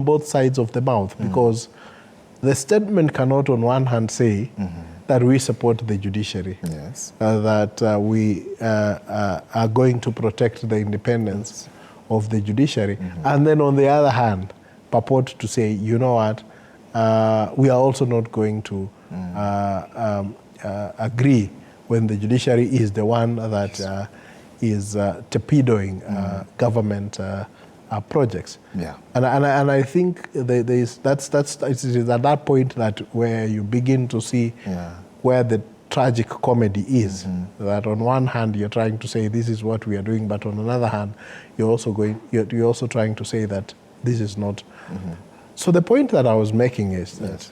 both sides of the mouth, because the statement cannot on one hand say that we support the judiciary, yes, that we are going to protect the independence of the judiciary, and then on the other hand purport to say, you know what, we are also not going to agree when the judiciary is the one that is torpedoing government projects. Yeah. And I think it is at that point that where you begin to see where the tragic comedy is. That on one hand you're trying to say this is what we are doing, but on another hand you're also trying to say that this is not. So the point that I was making is that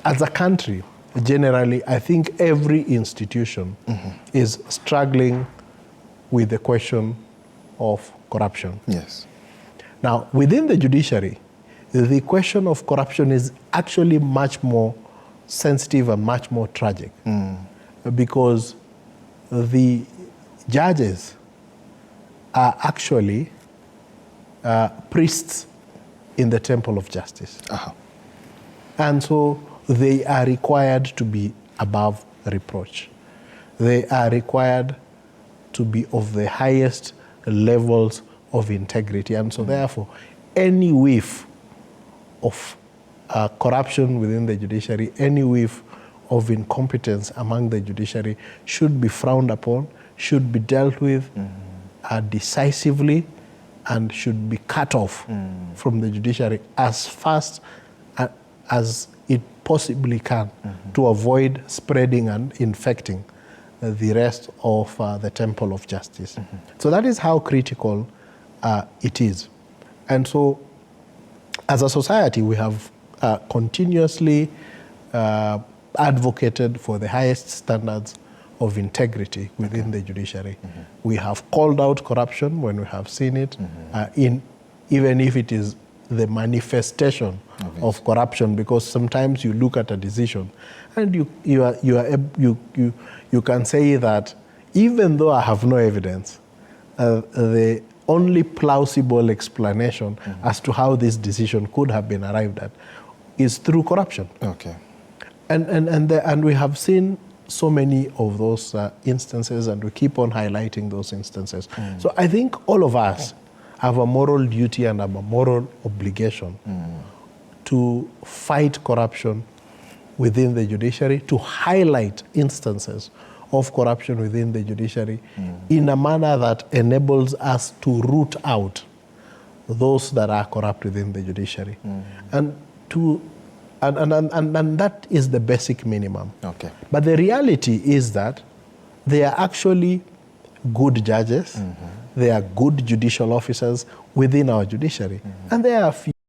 as a country, generally, I think every institution is struggling with the question of corruption. Yes. Now, within the judiciary, the question of corruption is actually much more sensitive and much more tragic, because the judges are actually priests in the temple of justice. And so they are required to be above reproach. They are required to be of the highest levels of integrity. And so therefore, any whiff of corruption within the judiciary, any whiff of incompetence among the judiciary should be frowned upon, should be dealt with decisively, and should be cut off from the judiciary as fast as it possibly can to avoid spreading and infecting the rest of the temple of justice. So that is how critical it is. And so as a society, we have continuously advocated for the highest standards of integrity within the judiciary. We have called out corruption when we have seen it, even if it is the manifestation of corruption, because sometimes you look at a decision and you can say that even though I have no evidence, the only plausible explanation as to how this decision could have been arrived at is through corruption. Okay. And we have seen so many of those instances, and we keep on highlighting those instances. So I think all of us have a moral duty and a moral obligation to fight corruption within the judiciary, to highlight instances of corruption within the judiciary in a manner that enables us to root out those that are corrupt within the judiciary. And that is the basic minimum. Okay. But the reality is that they are actually good judges, they are good judicial officers within our judiciary, and there are few